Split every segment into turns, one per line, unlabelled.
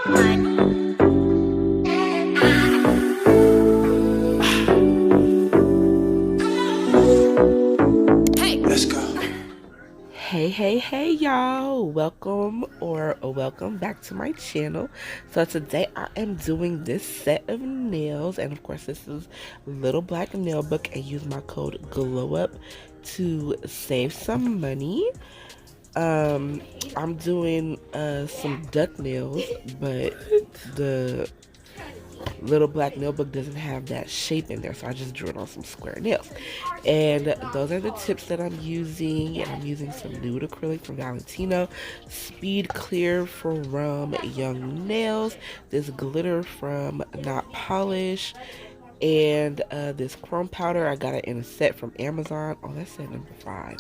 Hey y'all, welcome back to my channel. So today I am doing this set of nails, and of course this is Little Black Nail Book, and use my code GLOWUP to save some money. I'm doing some duck nails, but the Little Black Nail Book doesn't have that shape in there, so I just drew it on some square nails. And those are the tips that I'm using. And I'm using some Nude acrylic from Valentino, Speed Clear from Young Nails, this glitter from Not Polish, and this chrome powder. I got it in a set from Amazon. Oh, that's set number 5.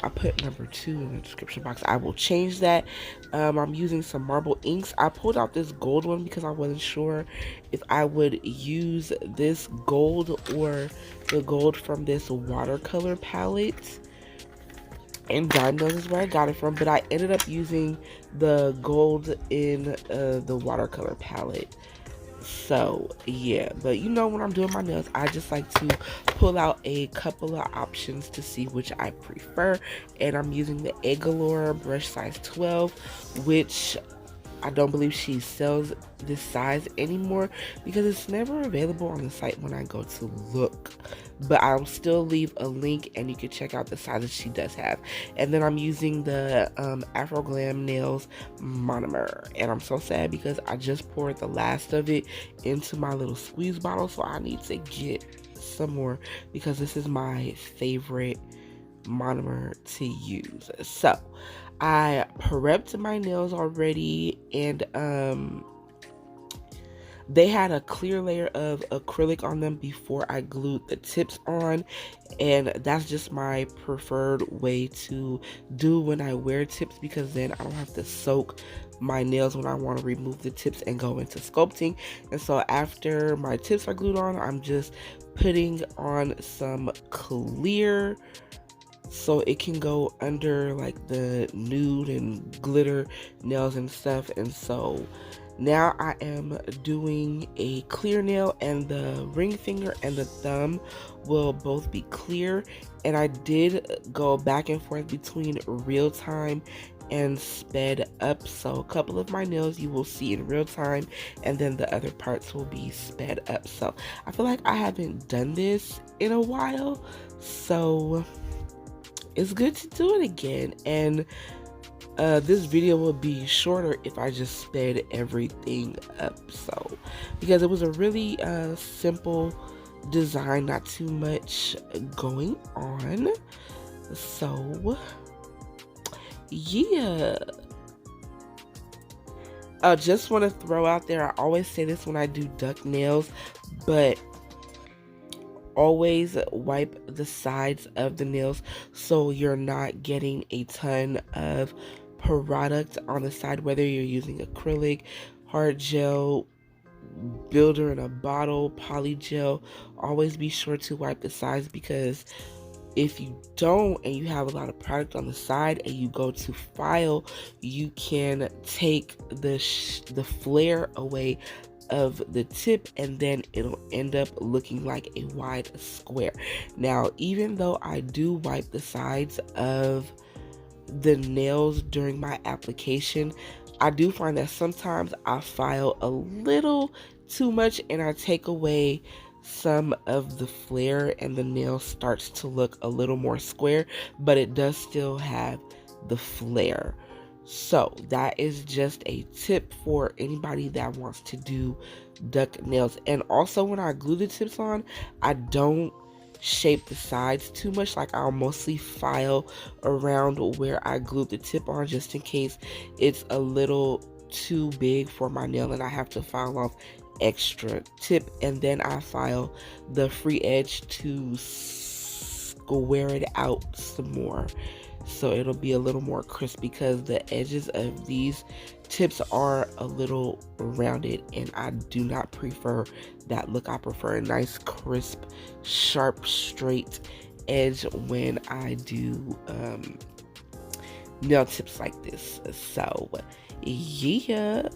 I put number 2 in the description box. I will change that. I'm using some marble inks. I pulled out this gold one because I wasn't sure if I would use this gold or the gold from this watercolor palette. And God knows where I got it from, but I ended up using the gold in the watercolor palette. So yeah, but you know, when I'm doing my nails, I just like to pull out a couple of options to see which I prefer. And I'm using the Acrylic brush size 12, which I don't believe she sells this size anymore because it's never available on the site when I go to look. But I'll still leave a link and you can check out the sizes she does have. And then I'm using the Afro Glam Nails Monomer. And I'm so sad because I just poured the last of it into my little squeeze bottle. So I need to get some more because this is my favorite monomer to use. So I prepped my nails already, and they had a clear layer of acrylic on them before I glued the tips on, and that's just my preferred way to do when I wear tips because then I don't have to soak my nails when I want to remove the tips and go into sculpting. And so after my tips are glued on, I'm just putting on some clear so it can go under like the nude and glitter nails and stuff. And so now I am doing a clear nail, and the ring finger and the thumb will both be clear. And I did go back and forth between real time and sped up, so a couple of my nails you will see in real time, and then the other parts will be sped up. So I feel like I haven't done this in a while, so it's good to do it again. And this video will be shorter if I just sped everything up, so because it was a really simple design, not too much going on. So yeah, I just want to throw out there, I always say this when I do duck nails, but always wipe the sides of the nails so you're not getting a ton of product on the side, whether you're using acrylic, hard gel, builder in a bottle, poly gel. Always be sure to wipe the sides, because if you don't and you have a lot of product on the side and you go to file, you can take the flare away of the tip, and then it'll end up looking like a wide square. Now, even though I do wipe the sides of the nails during my application, I do find that sometimes I file a little too much and I take away some of the flare and the nail starts to look a little more square, but it does still have the flare. So that is just a tip for anybody that wants to do duck nails. And also, when I glue the tips on, I don't shape the sides too much. Like, I'll mostly file around where I glued the tip on, just in case it's a little too big for my nail and I have to file off extra tip, and then I file the free edge to square it out some more so it'll be a little more crisp, because the edges of these tips are a little rounded and I do not prefer that look. I prefer a nice crisp, sharp, straight edge when I do nail tips like this. So yeah,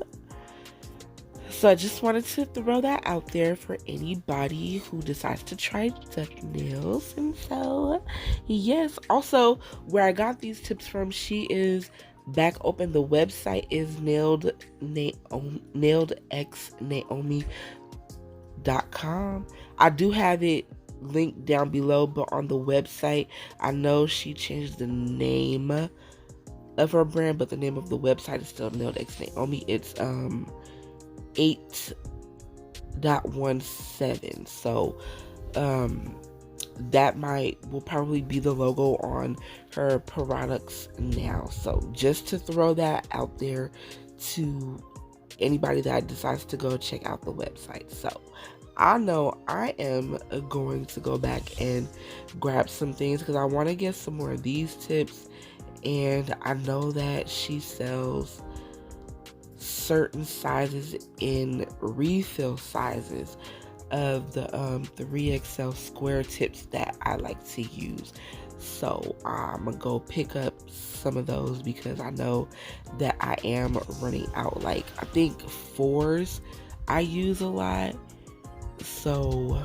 So I just wanted to throw that out there for anybody who decides to try duck nails. And so, yes. Also, where I got these tips from, she is back open. The website is nailedxnaomi.com. I do have it linked down below, but on the website, I know she changed the name of her brand, but the name of the website is still Nailed X Naomi. It's 8.17. So that will probably be the logo on her products now. So just to throw that out there to anybody that decides to go check out the website. So I know I am going to go back and grab some things because I want to get some more of these tips. And I know that she sells certain sizes in refill sizes of the 3XL square tips that I like to use. So I'm gonna go pick up some of those because I know that I am running out. Like, I think 4s I use a lot. So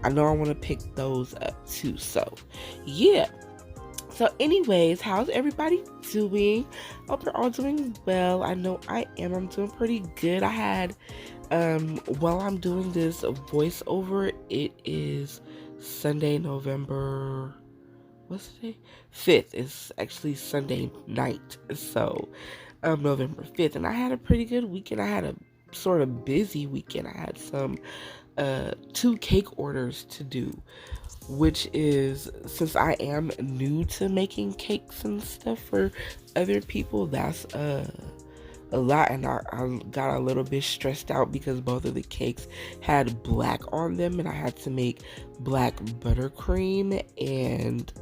I know I want to pick those up too. So yeah. So anyways, how's everybody doing? Hope you're all doing well. I know I am. I'm doing pretty good. I had while I'm doing this voiceover, it is Sunday, November, what's the day? 5th. It's actually Sunday night. So November 5th, and I had a pretty good weekend. I had a sort of busy weekend. I had some 2 cake orders to do, which is, since I am new to making cakes and stuff for other people, that's a lot. And I got a little bit stressed out because both of the cakes had black on them, and I had to make black buttercream. And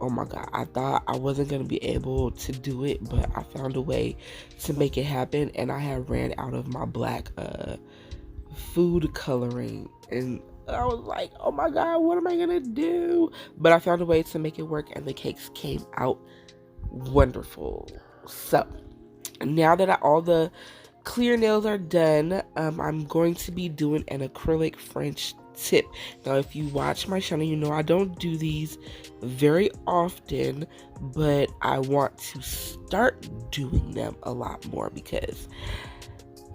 oh my god, I thought I wasn't going to be able to do it, but I found a way to make it happen. And I had ran out of my black food coloring, and I was like, oh my god, what am I gonna do? But I found a way to make it work, and the cakes came out wonderful. So now that all the clear nails are done, I'm going to be doing an acrylic French tip. Now, if you watch my channel, you know I don't do these very often, but I want to start doing them a lot more because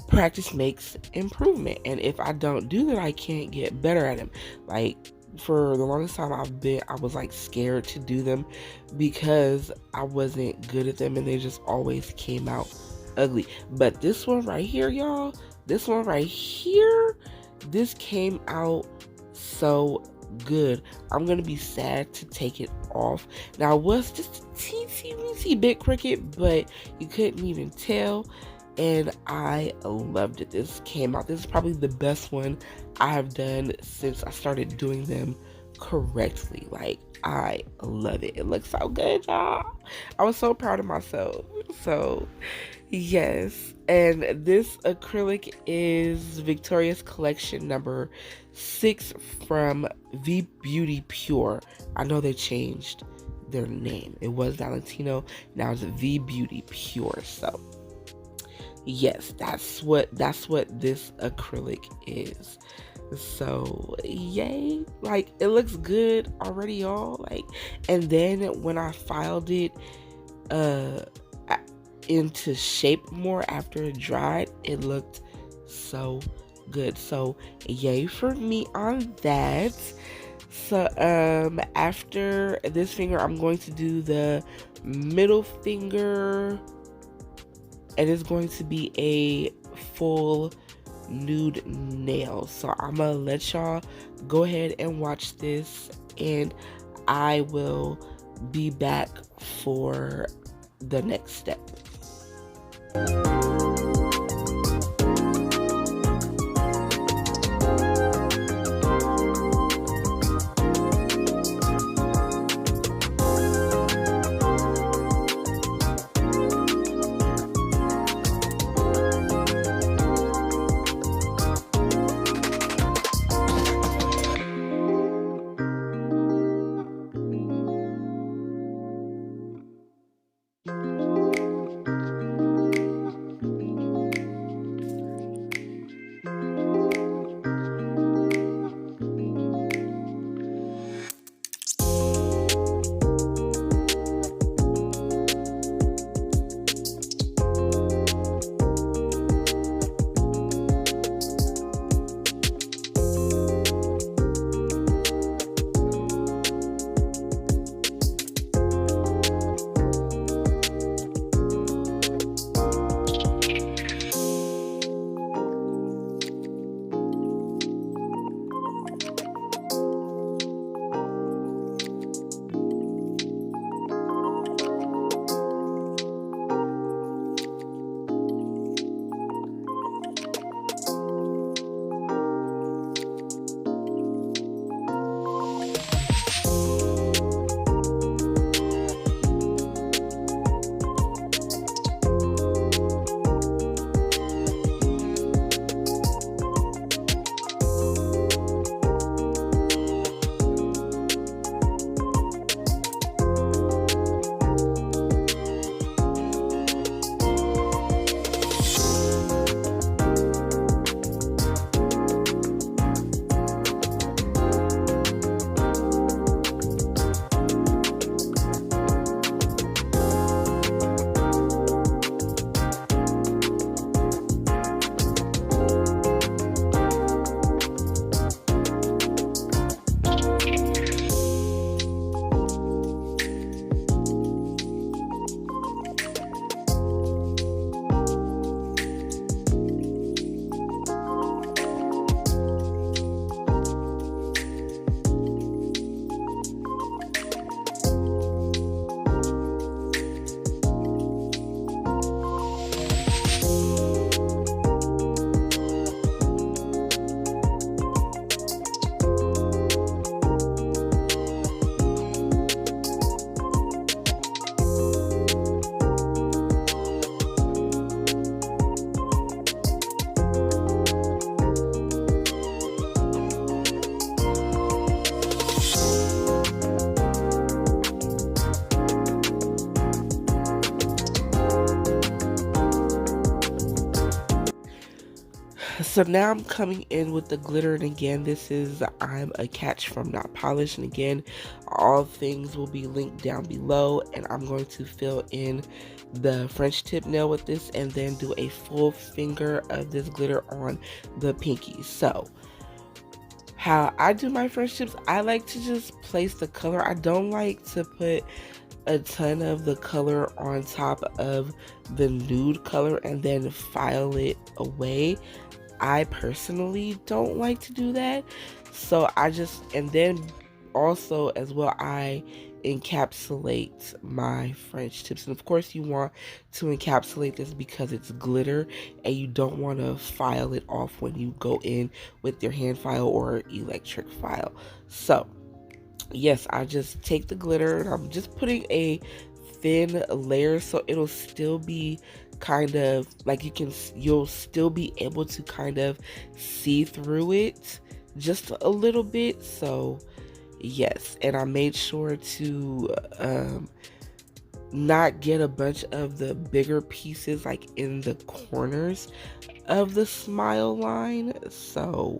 practice makes improvement, and if I don't do that, I can't get better at them. Like, for the longest time I was like scared to do them because I wasn't good at them, and they just always came out ugly. But this one right here, y'all, this one right here, this came out so good. I'm gonna be sad to take it off. Now, it was just a teensy bit crooked, but you couldn't even tell, and I loved it. This came out, this is probably the best one I have done since I started doing them correctly. Like, I love it. It looks so good, y'all. I was so proud of myself. So yes, and this acrylic is Victoria's Collection number 6 from V Beauty Pure. I know they changed their name. It was Valentino, now it's V Beauty Pure. So yes, that's what this acrylic is. So yay, like, it looks good already, y'all. Like, and then when I filed it into shape more after it dried, it looked so good. So yay for me on that. So after this finger, I'm going to do the middle finger, and it's going to be a full nude nail. So I'm gonna let y'all go ahead and watch this, and I will be back for the next step. So now I'm coming in with the glitter, and again, this is I'm a Catch from Not Polished, and again, all things will be linked down below, and I'm going to fill in the French tip nail with this and then do a full finger of this glitter on the pinky. So how I do my French tips, I like to just place the color. I don't like to put a ton of the color on top of the nude color and then file it away. I personally don't like to do that. So I just, and then also as well, I encapsulate my French tips. And of course you want to encapsulate this because it's glitter and you don't want to file it off when you go in with your hand file or electric file. So yes, I just take the glitter and I'm just putting a thin layer so it'll still be kind of like you'll still be able to kind of see through it just a little bit. So yes, and I made sure to not get a bunch of the bigger pieces like in the corners of the smile line. So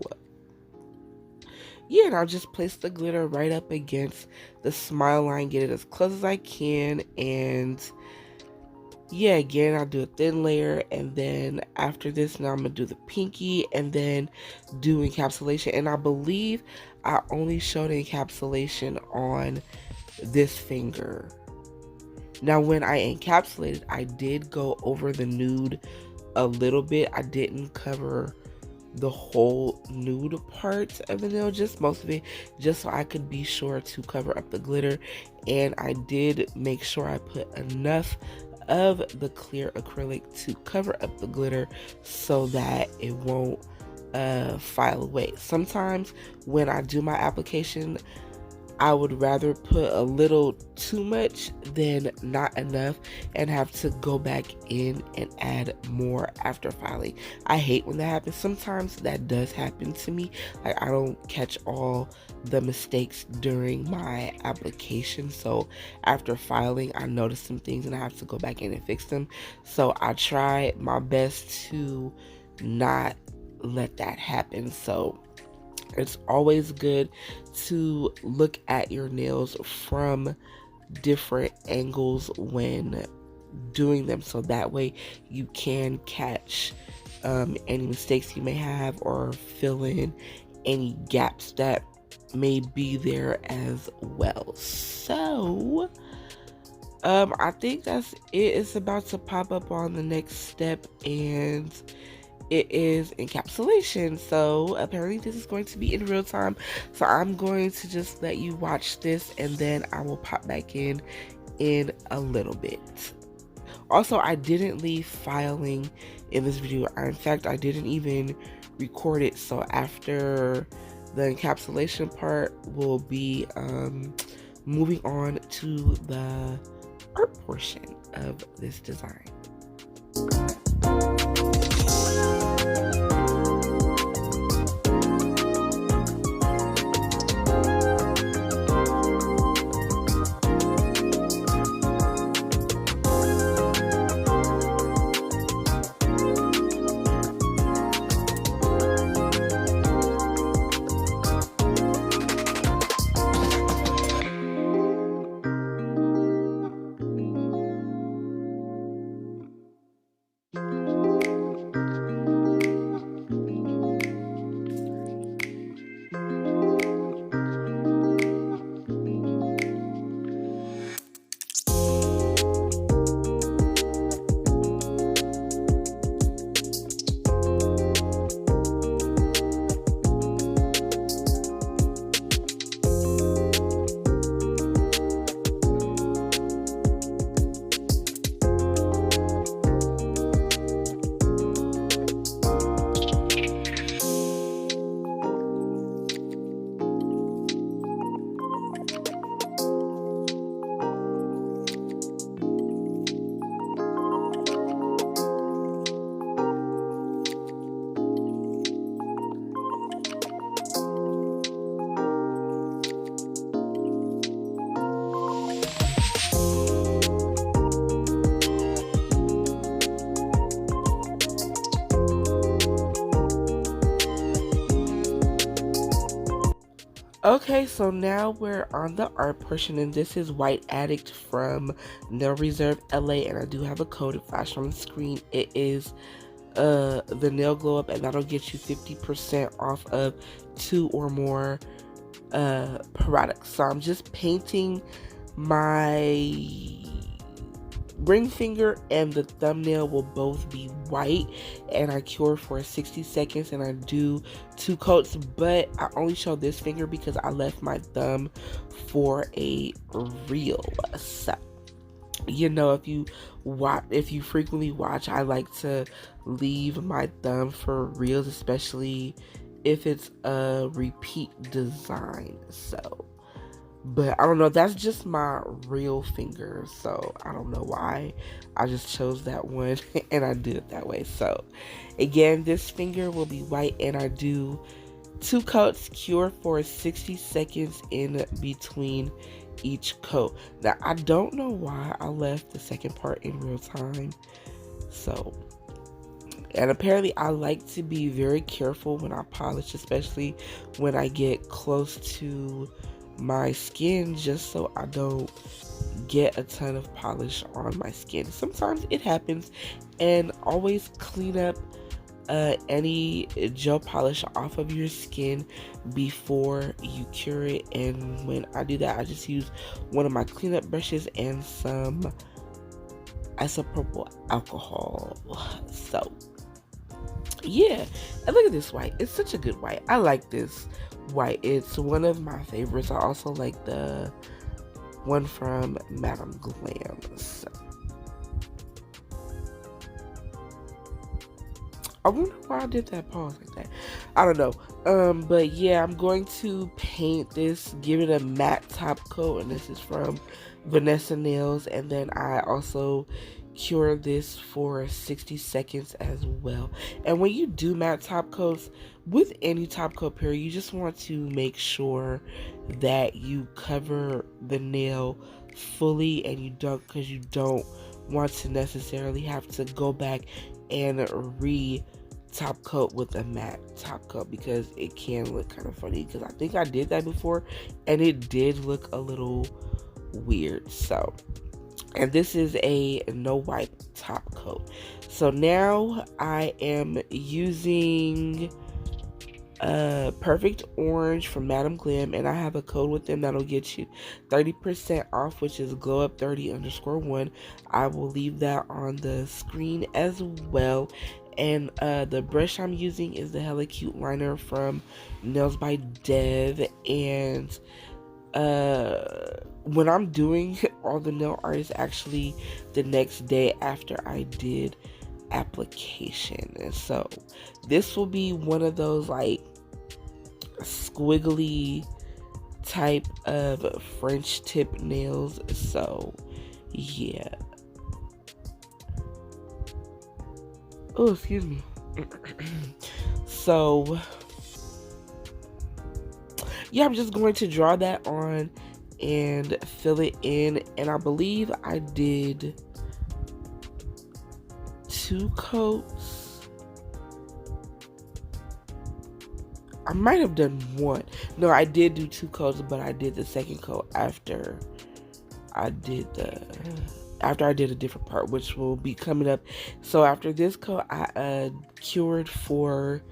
yeah, and I'll just place the glitter right up against the smile line, get it as close as I can, and yeah, again, I'll do a thin layer, and then after this, now I'm going to do the pinky, and then do encapsulation, and I believe I only showed encapsulation on this finger. Now, when I encapsulated, I did go over the nude a little bit. I didn't cover the whole nude part of the nail, just most of it, just so I could be sure to cover up the glitter. And I did make sure I put enough of the clear acrylic to cover up the glitter so that it won't file away. Sometimes when I do my application, I would rather put a little too much than not enough and have to go back in and add more after filing. I hate when that happens. Sometimes that does happen to me. Like I don't catch all the mistakes during my application. So after filing, I notice some things and I have to go back in and fix them. So I try my best to not let that happen. So it's always good to look at your nails from different angles when doing them, so that way you can catch any mistakes you may have or fill in any gaps that may be there as well. So I think that's it. It's about to pop up on the next step, and it is encapsulation. So apparently this is going to be in real time, so I'm going to just let you watch this and then I will pop back in a little bit. Also, I didn't leave filing in this video. In fact, I didn't even record it. So after the encapsulation part, we'll be moving on to the art portion of this design. Okay, so now we're on the art portion, and this is White Addict from Nail Reserve LA, and I do have a code flash on the screen. It is the nail glow up, and that'll get you 50% off of 2 or more products. So I'm just painting my ring finger and the thumbnail will both be white, and I cure for 60 seconds, and I do 2 coats, but I only show this finger because I left my thumb for a reel. So you know, if you frequently watch, I like to leave my thumb for reels, especially if it's a repeat design. So, but I don't know, that's just my real finger, so I don't know why I just chose that one and I did it that way. So again, this finger will be white, and I do 2 coats, cure for 60 seconds in between each coat. Now, I don't know why I left the second part in real time. So, and apparently I like to be very careful when I polish, especially when I get close to my skin, just so I don't get a ton of polish on my skin. Sometimes it happens, and always clean up any gel polish off of your skin before you cure it. And when I do that, I just use one of my cleanup brushes and some isopropyl alcohol. So yeah, and look at this white. It's such a good white. I like this white. It's one of my favorites. I also like the one from Madame Glam. So I wonder why I did that pause like that. I don't know. But yeah, I'm going to paint this, give it a matte top coat, and this is from Vanessa Nails. And then I also cure this for 60 seconds as well. And when you do matte top coats, with any top coat period, you just want to make sure that you cover the nail fully, and you don't want to necessarily have to go back and top coat with a matte top coat, because it can look kind of funny, because I think I did that before and it did look a little weird. So, and this is a no wipe top coat. So now I am using Perfect Orange from Madame Glam, and I have a code with them that'll get you 30% off, which is GLOWUP30_1. I will leave that on the screen as well. And the brush I'm using is the Hella Cute liner from Nails by Dev. And when I'm doing all the nail art is actually the next day after I did application. And so this will be one of those like squiggly type of French tip nails. So yeah. Oh, excuse me. So yeah, I'm just going to draw that on and fill it in. And I believe I did 2 coats. I might have done 1. No, I did do 2 coats, but I did the second coat after I did a different part, which will be coming up. So after this coat, I cured for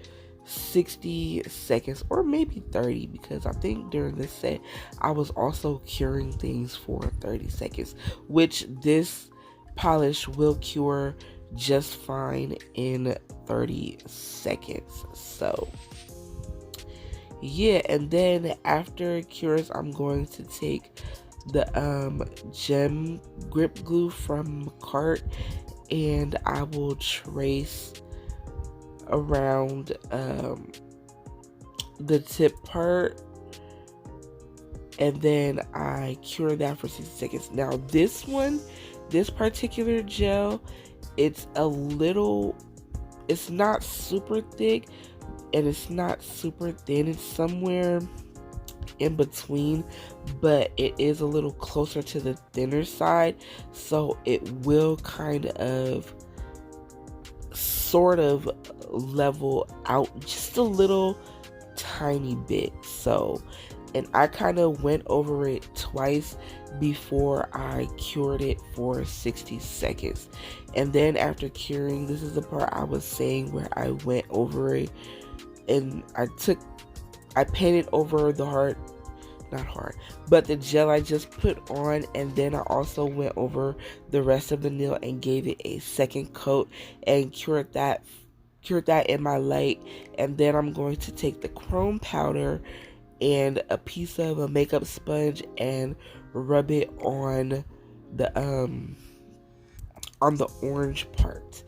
60 seconds, or maybe 30, because I think during this set I was also curing things for 30 seconds, which this polish will cure just fine in 30 seconds. So yeah, and then after it cures, I'm going to take the gem grip glue from Cart, and I will trace around the tip part, and then I cure that for 60 seconds. Now this particular gel, it's not super thick and it's not super thin. It's somewhere in between, but it is a little closer to the thinner side, so it will kind of sort of level out just a little tiny bit. So and I kind of went over it twice before I cured it for 60 seconds. And then after curing, this is the part I was saying where I went over it and I painted over the but the gel I just put on, and then I also went over the rest of the nail and gave it a second coat and cured that in my light. And then I'm going to take the chrome powder and a piece of a makeup sponge and rub it on the orange part.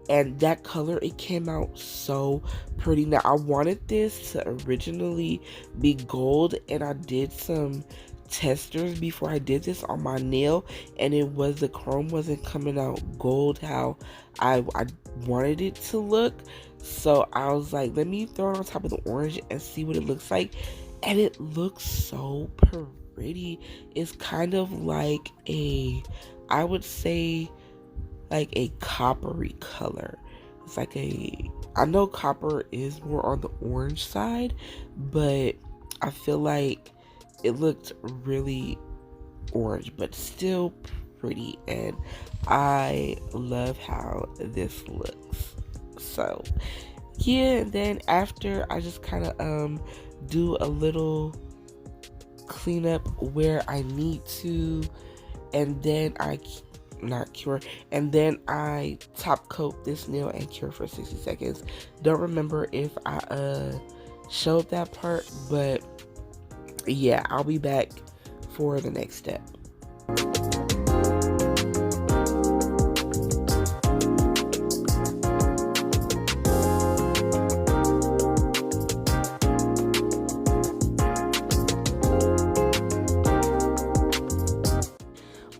And that color, it came out so pretty. Now I wanted this to originally be gold, and I did some testers before I did this on my nail, and the chrome wasn't coming out gold how I wanted it to look. So I was like, let me throw it on top of the orange and see what it looks like. And it looks so pretty. It's kind of like I would say like a coppery color. It's like I know copper is more on the orange side, but I feel like it looked really orange, but still pretty, and I love how this looks. So yeah, and then after I just kind of do a little cleanup where I need to, and then I top coat this nail and cure for 60 seconds. Don't remember if I showed that part, but yeah, I'll be back for the next step.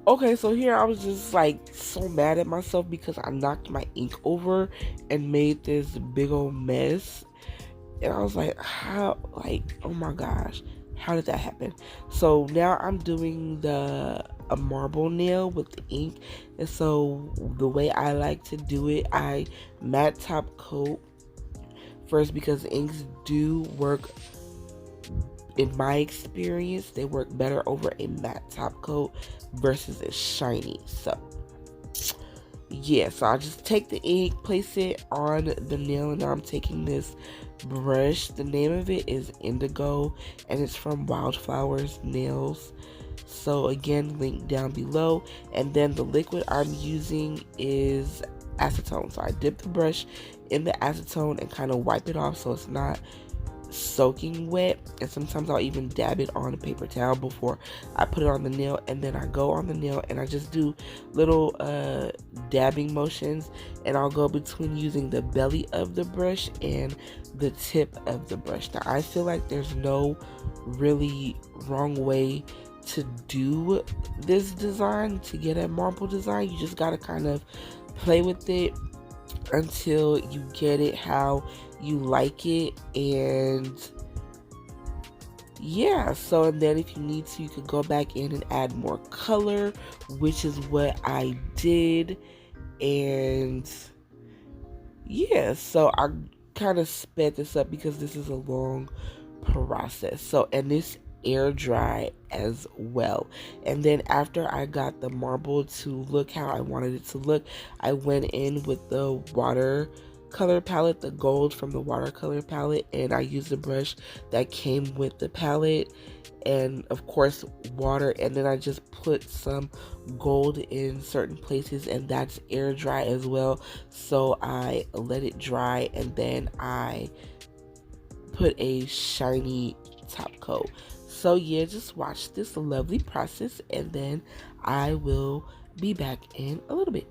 Okay, so here I was just like so mad at myself because I knocked my ink over and made this big old mess. And I was like, how, like, oh my gosh, how did that happen? So now I'm doing a marble nail with the ink. And so the way I like to do it, I matte top coat first, because inks do work, in my experience, they work better over a matte top coat versus a shiny. So yeah, so I just take the ink, place it on the nail, and now I'm taking this brush. The name of it is Indigo, and it's from Wildflowers Nails. So again, link down below. And then the liquid I'm using is acetone. So I dip the brush in the acetone and kind of wipe it off so it's not soaking wet, and sometimes I'll even dab it on a paper towel before I put it on the nail. And then I go on the nail and I just do little dabbing motions, and I'll go between using the belly of the brush and the tip of the brush. Now I feel like there's no really wrong way to do this design to get a marble design. You just gotta kind of play with it until you get it how you like it. And yeah, so and then if you need to, you could go back in and add more color, which is what I did. And yeah, so I kind of sped this up because this is a long process. So, and this air dry as well. And then after I got the marble to look how I wanted it to look, I went in with the watercolor palette, the gold from the watercolor palette, and I used the brush that came with the palette, and of course water, and then I just put some gold in certain places, and that's air dry as well. So I let it dry, and then I put a shiny top coat. So yeah, just watch this lovely process, and then I will be back in a little bit.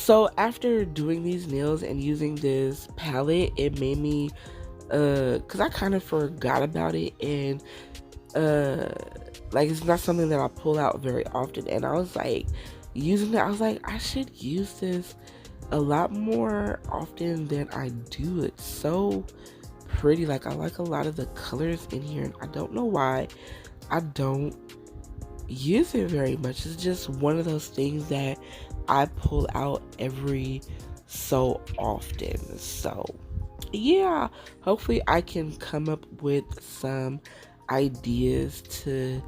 So after doing these nails and using this palette, it made me because I kind of forgot about it, and like it's not something that I pull out very often, and I was like using it, I was like, I should use this a lot more often than I do. It's so pretty. Like, I like a lot of the colors in here, and I don't know why I don't use it very much. It's just one of those things that I pull out every so often. So yeah, hopefully I can come up with some ideas to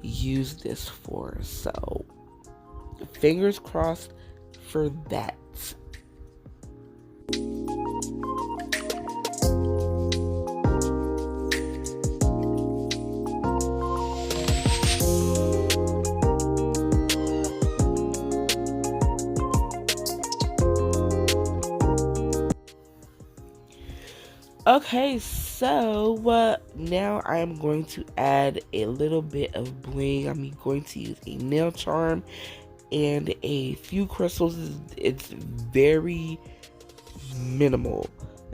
use this for. So fingers crossed for that. Okay, so now I am going to add a little bit of bling. I'm going to use a nail charm and a few crystals. It's very minimal,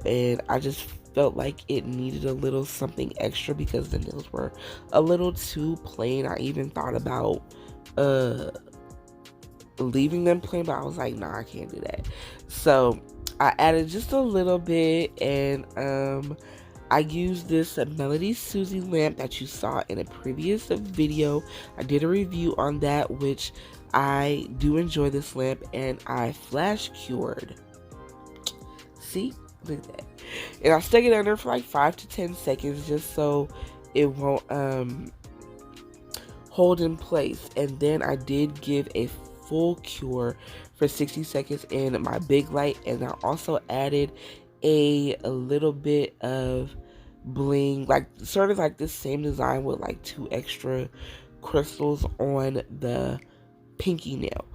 and I just felt like it needed a little something extra because the nails were a little too plain. I even thought about leaving them plain, but I was like, nah, I can't do that. So I added just a little bit, and I used this Melody Susie lamp that you saw in a previous video. I did a review on that, which I do enjoy this lamp, and I flash cured. See, look at that. And I stuck it under for like 5 to 10 seconds just so it won't hold in place. And then I did give a full cure for 60 seconds in my big light, and I also added a little bit of bling, like sort of like this same design with like 2 extra crystals on the pinky nail.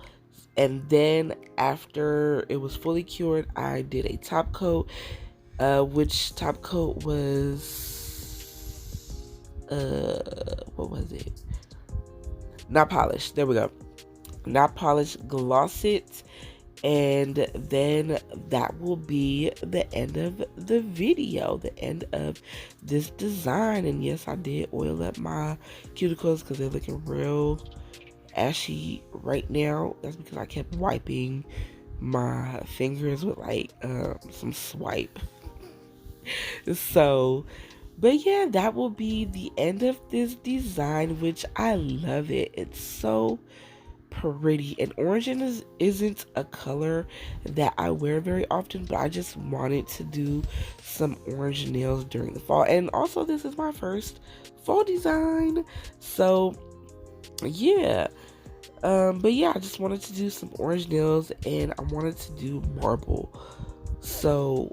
And then after it was fully cured, I did a top coat, which top coat was what was it? Not polished. There we go. Not polished, gloss it, and then that will be the end of the video, the end of this design. And yes, I did oil up my cuticles because they're looking real ashy right now. That's because I kept wiping my fingers with like some swipe. So but yeah, that will be the end of this design, which I love it. It's so pretty, and orange isn't a color that I wear very often, but I just wanted to do some orange nails during the fall. And also, this is my first fall design, so yeah. But yeah, I just wanted to do some orange nails, and I wanted to do marble, so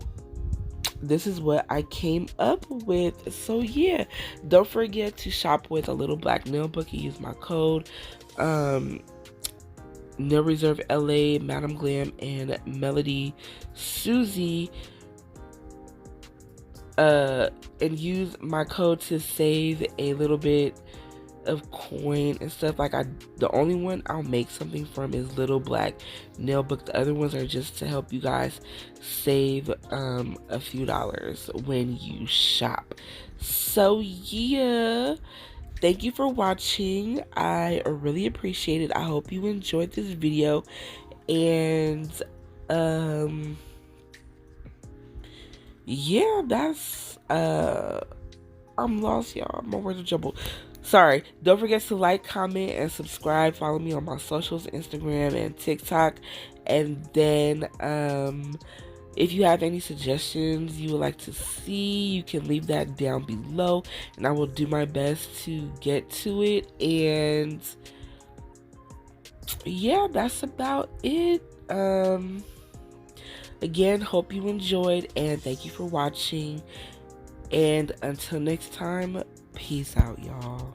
this is what I came up with. So yeah, don't forget to shop with A Little Black Nail Book and use my code Nail Reserve LA, Madam Glam, and Melody Susie, and use my code to save a little bit of coin and stuff. Like, the only one I'll make something from is Little Black Nail Book. The other ones are just to help you guys save a few dollars when you shop. So yeah, thank you for watching. I really appreciate it. I hope you enjoyed this video, and yeah, that's I'm lost, y'all. My words are jumbled. Sorry. Don't forget to like, comment, and subscribe. Follow me on my socials, Instagram and TikTok. And then if you have any suggestions you would like to see, you can leave that down below, and I will do my best to get to it. And yeah, that's about it. Again, hope you enjoyed, and thank you for watching. And until next time, peace out, y'all.